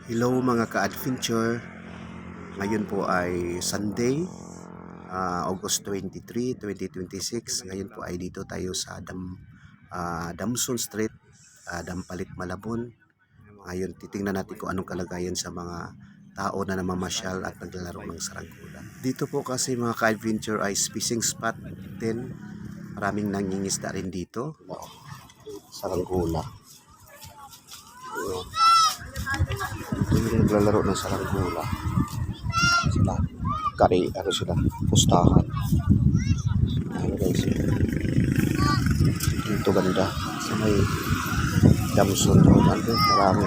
Hello mga ka-adventure. Ngayon po ay Sunday, August 23, 2026. Ngayon po ay dito tayo sa Damson Street, Dampalit, Malabon. Ngayon titingnan natin kung anong kalagayan sa mga tao na namamasyal at naglalaro ng saranggola. Dito po kasi mga ka-adventure ay fishing spot din. Maraming nangingisda rin dito. Saranggola. Yung naglalaro ng saranggola sila, sila, pustahan. Ano guys, dito banda sa may Damson Road, marami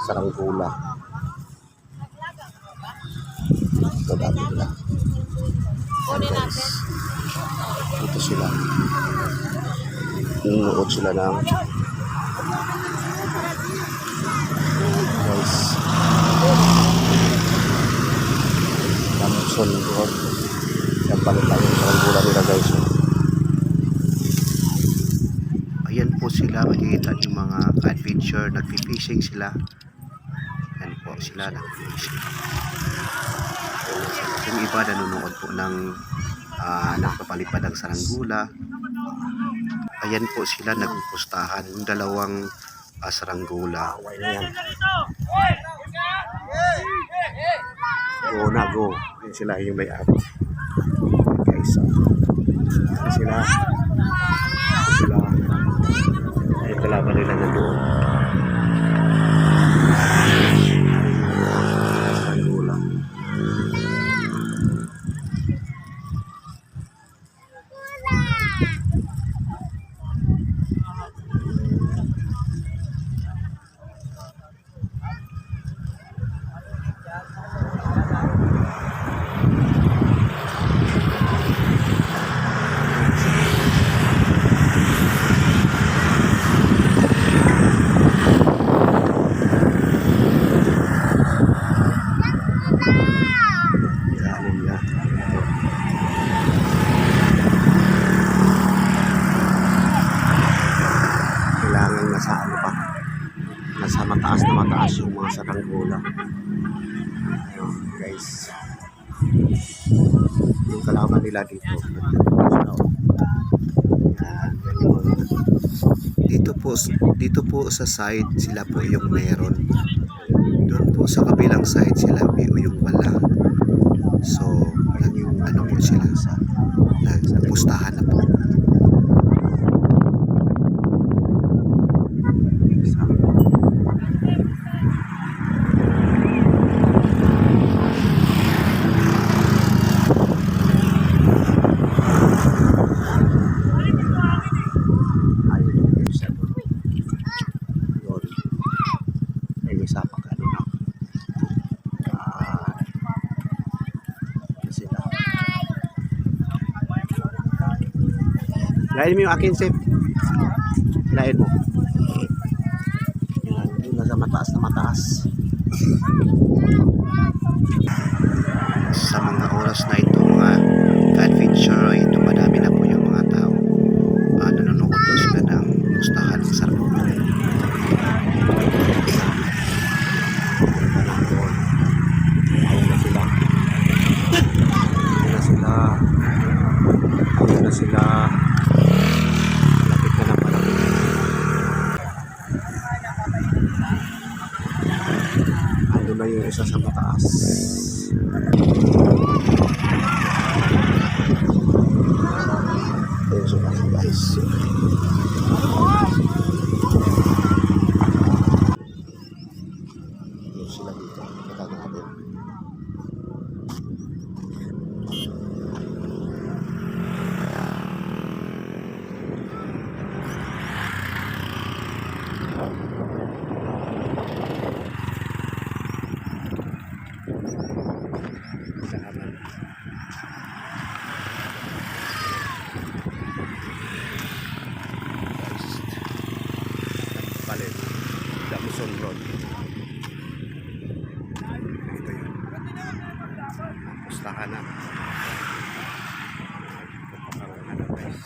saranggola. Ito dami nila. Dito sila, nunood sila ng guys, Damson Road. Yan pala tayo sa saranggola nila guys. Ayan po sila, makikita yung mga adventure, nagpi-fishing sila. Ayan po sila, nagpi-fishing. Yung iba nanonood po ng nakapalipad ang saranggola. Ayan po sila, nagpustahan yung dalawang saranggola. Ayan. Go na go. Ayan sila yung may-ari. Guys, ayan sila. Ayan kalaban nila na doon. Saranggola. Nasa mataas na mataas yung mga saranggola. Ayun guys, yung kalaban nila dito. Dito po sa side sila po yung meron, doon po sa kabilang side sila yung wala. So yan yung ano po sila sa pustahan na po. Lain mo yung akin, Sip. Lain mo. Yung nasa mataas na mataas. Sa mga oras na ito, mga ka-adventure, ito madami na po yung mga tao. Nanonood po sila ng pustahan ng saranggola. Ayun na sila. Ando na yung isa sa mataas. Ayun sila guys. Ayun sila dito. Kita natin. Dampalit, Damson Road. Ito yun. Pustahan na. Napakaroon na guys.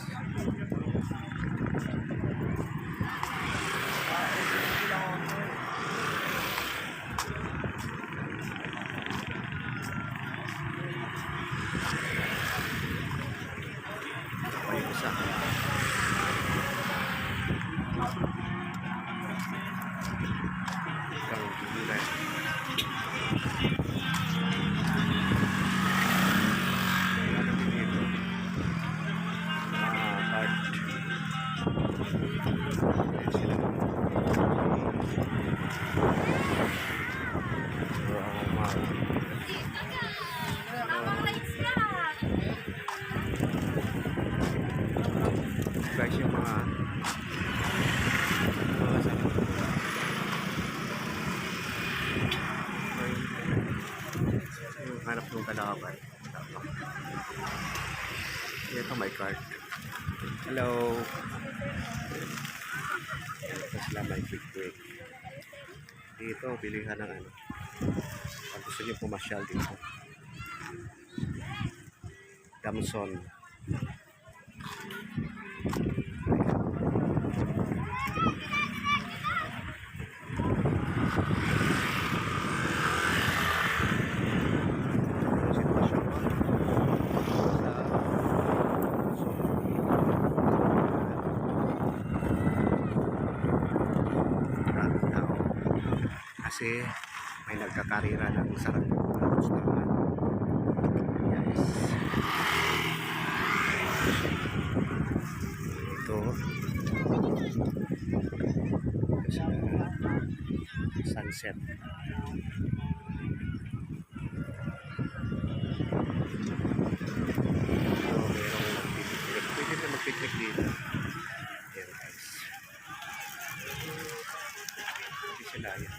Ikaw, gila. Wala natin dito. Card. Ayan sila. Guys, yung mga yung hanap ng kalaban. Ito may card. Hello. Ito sila may quick break. Dito, bilihan ng ano. Pag gusto nyo pumasyal dito. Damson. Kasi may nagkakarira ng sarang gustahan. Guys. Ito. Sunset. So, merong nagpipiknik. Pwede na magpiknik dito. Ayan guys. Hindi sila yan.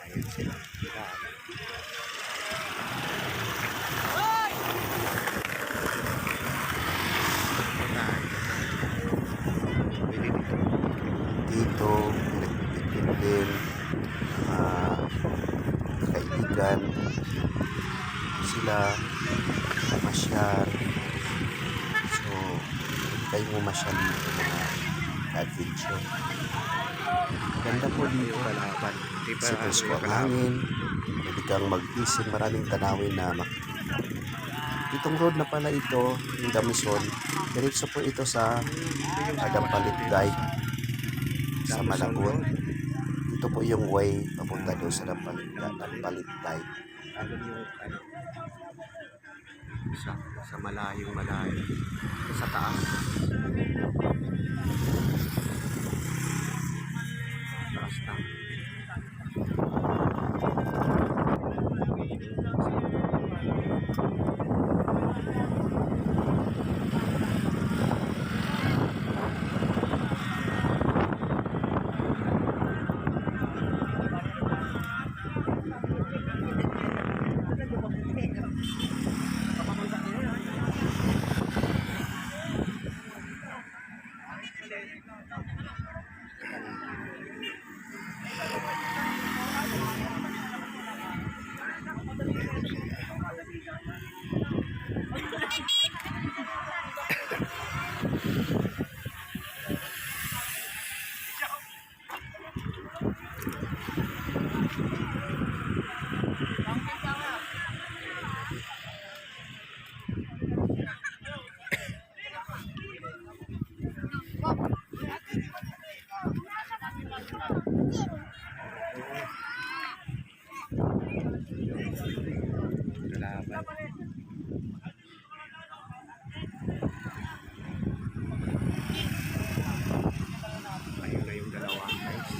Ayan sila. Dito, nagpipiknik din. Kaibigan. Sila. Masyar. So, kayo mo masyal dito mga adventure. Ganda po dito. Sipas ko ang hangin. Pwede kang mag-isip. Maraming tanawin na makikita. Itong road na pala ito, yung Damson, diretso po ito sa Dampalit Dike sa Malabon. Ito po yung way papunta doon sa Dampalit Dike. Sa malayong malayo. Sa taas. Taas na. Ayun na yung dalawa guys.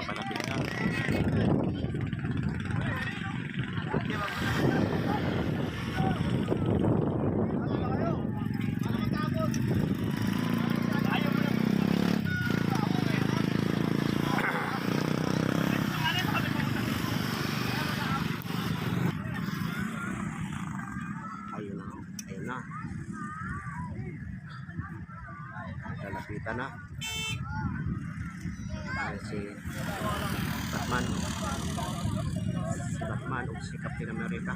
Palapit na. Ayun na. Lalapitan na. Ayan si Batman. Si Batman o si Captain America.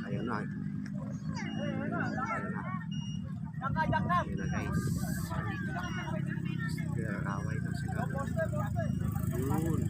Ayun na. Ayun na. Yun na guys. Away na sila. Yun.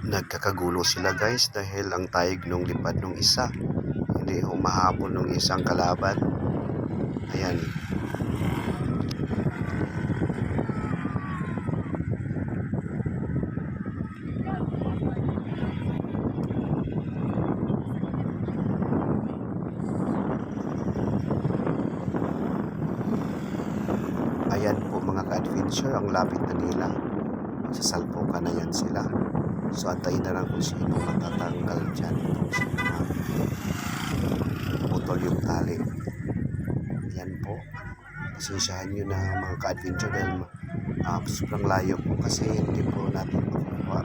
Nagkakagulo sila guys dahil ang tayog nung lipad nung isa hindi humahabol nung isang kalaban. Ayan. Ayan po mga ka-adventure, ang lapit na nila. Sasalpukan na yan sila. So antayin na lang kung sino matatanggal dyan itong putol yung tali. Ayan po. Pasensyahan nyo na mga ka-adventure dahil sobrang layo po kasi hindi po natin makukuha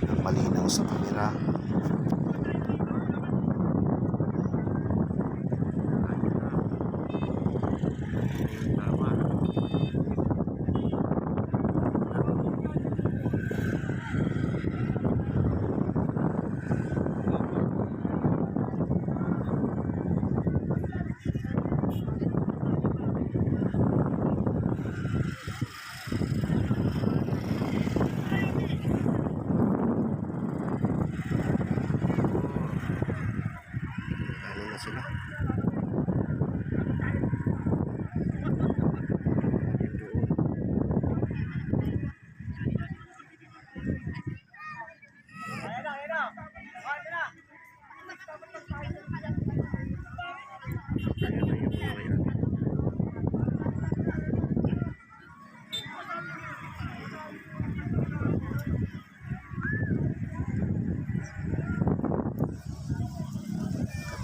ng malinaw sa kamera. Sila.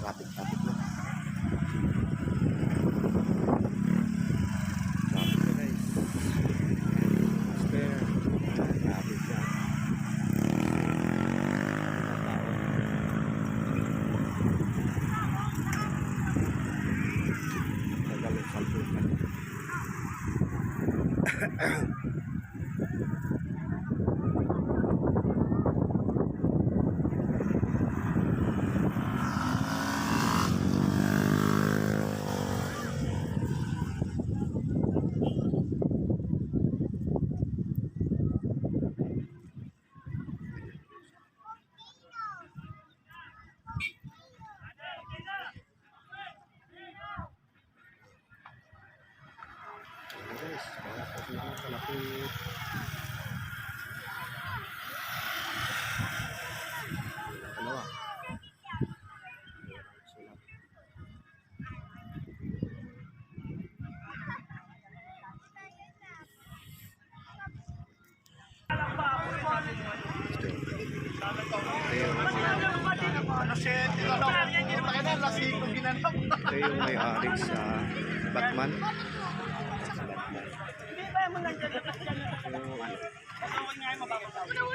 Lapit-lapit na. Lapit na guys. Spare. Lapit na. Tagalog salpukan. Guys, kalapit. Dalawa. Ito yung may-ari sa Batman.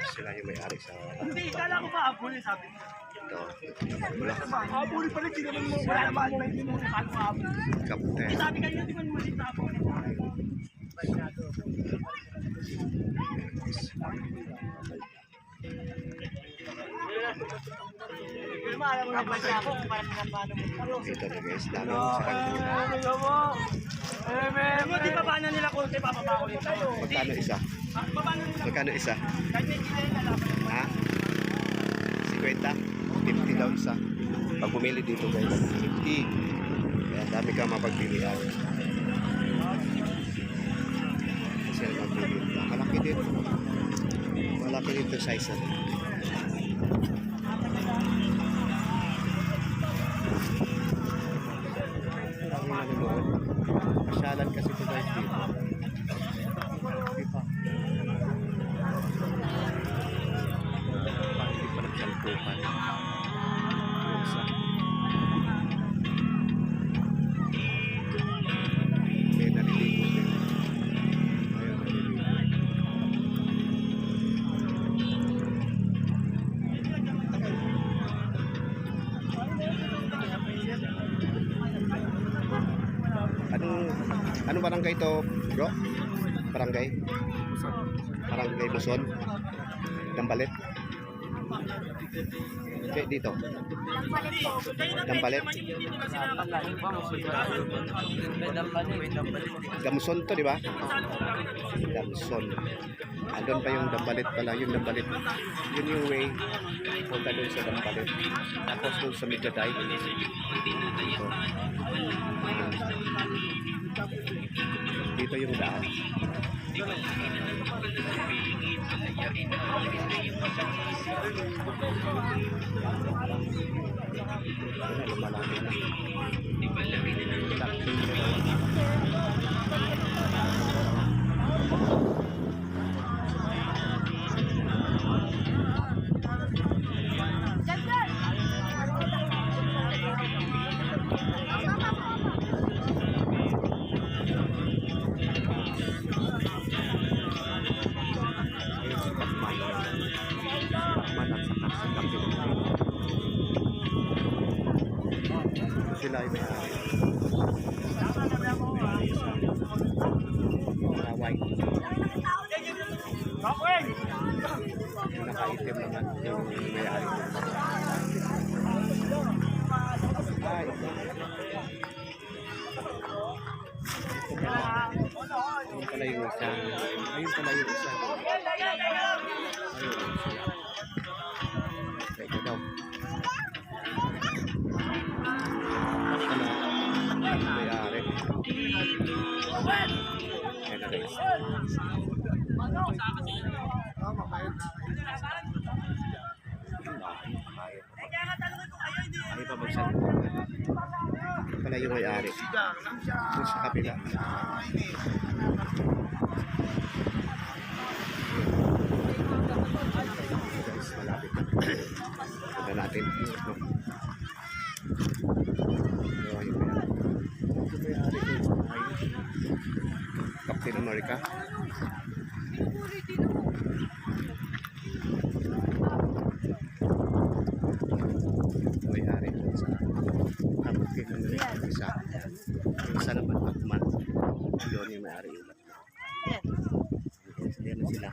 Sila yung may-ari sa Hindi, kala ko ba abuli sabi mo? ito. Abuli pala, hindi naman mo. Wala naman mo, hindi mo kala ko abuli. Kapten. Sabi kanina, di man mo rin abuli. Ito na guys, dami sa kanto. Di ba paano nila konti, papaba ko rin tayo. Magkano isa? Magkano isa? Ha? 50? 50 daw isa. Pag bumili dito guys, 50. Kaya dami kang mapagpilian. Kasi magpipili. Malaki din. Malaki dito size na. Ang nanonood. Pasyalan kasi ito guys dito. Hindi pa. Hindi pa nagsalpukan. Isa. May naliligo din. Ayun, naliligo. Anong barangay to, bro? Barangay? Barangay Buson? Dambalit? Okay, dito. Dambalit? Damson to, di ba? Damson. Andun pa yung Dambalit pala. Yung Dambalit. Yun yung way. Punta doon sa Dambalit. Tapos doon sa Migaday. Dito yung daan. Malaki na. Sila ay may-ari. White. Yung naka-item naman yung may-ari. Ay. Ayun pala yung isa. Ayun pala yung isa. Ayun. Ito daw. May-ari. Ayan na guys. Ay pa bagsak. Pala yung may-ari. Doon sa kapila. Guys, malapit na. Punta natin. Captain America. May-ari sa Captain America. Isa naman Batman. Doon yung may-ari ulit. Ayan na sila.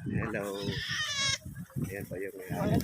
Hello. Ayan pa yung may-ari.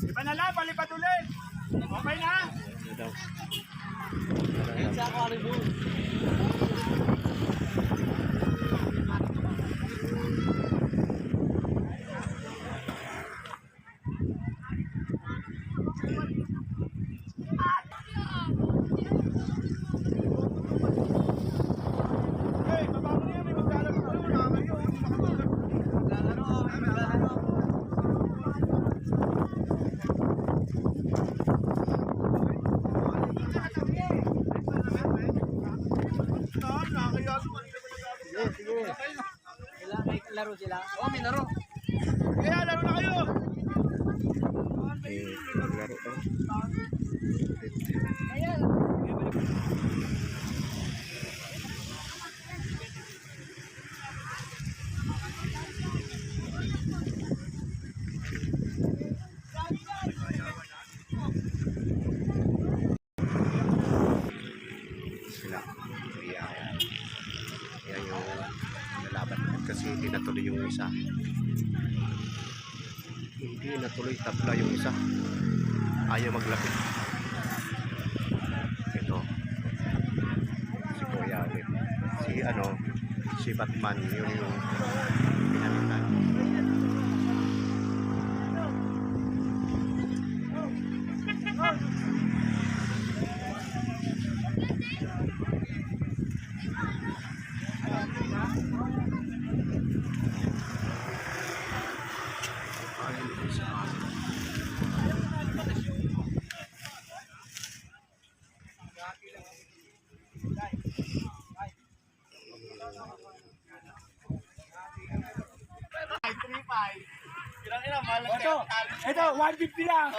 Iba na lang, palipat ulit. Okay na? Daw. Sa ako, Aribun. sila? Oo, may laro. Kaya laro na kayo! Maglaro to. Sila. Yan. Yan yung lalaban. Kasi hindi natuloy yung isa. Hindi natuloy, tabla yung isa. Ayaw maglapit. Ito. Si Kuya ulit. Si Batman. Yun yung pinalitan. Ito, 150 lang.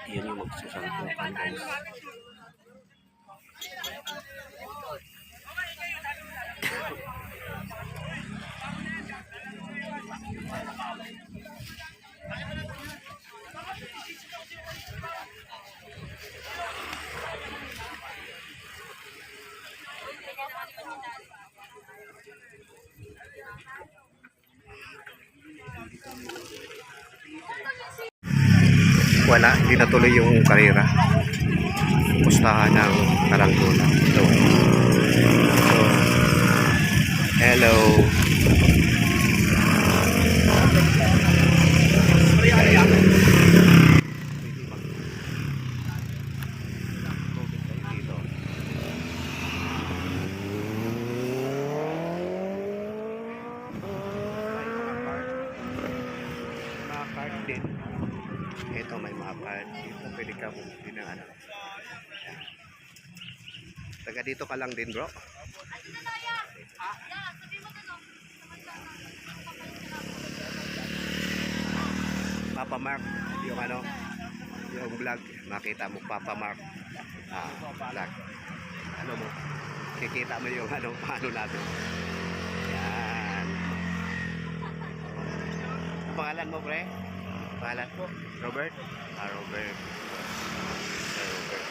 Yan yung magsasangkukan guys. Wala, hindi natuloy yung karera. Pustahan ng Taranggola. Ito. So, hello. Mga card din. Ito may mga card. Dito pwede ka bumili ng ano. Ayan. Taga dito ka lang din bro. Papa Mark. Yung ano. Yung vlog. Makita mo Papa Mark. Vlog. Ano mo. Kikita mo yung ano. Paano natin. Yan. Pangalan mo pre? Pangalan po? Robert? Robert. Robert.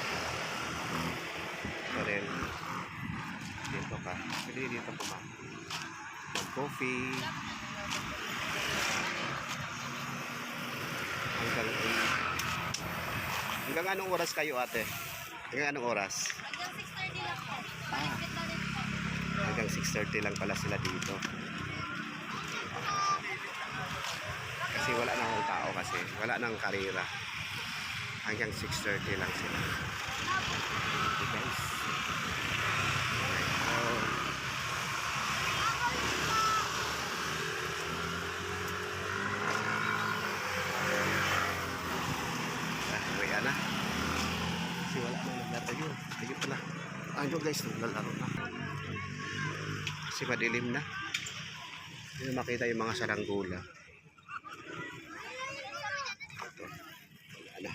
So then, dito ka. Pwede dito kumain. Mag-coffee. Hanggang anong oras kayo ate? Hanggang anong oras? Hanggang 6:30 lang po. Hanggang 6:30 lang pala sila dito. Kasi wala nang tao kasi. Wala nang karera. Hanggang 6:30 lang sila. Okay guys. Uwi na. Kasi wala nang naglaro yun. Ayun pala. Ayun guys, naglalaro na. Kasi madilim na. Hindi na makita yung mga saranggola. Ito. Wala na.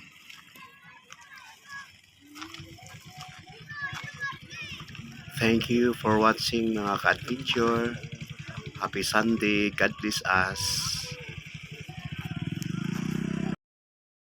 Thank you for watching mga ka-adventure. Happy Sunday. God bless us.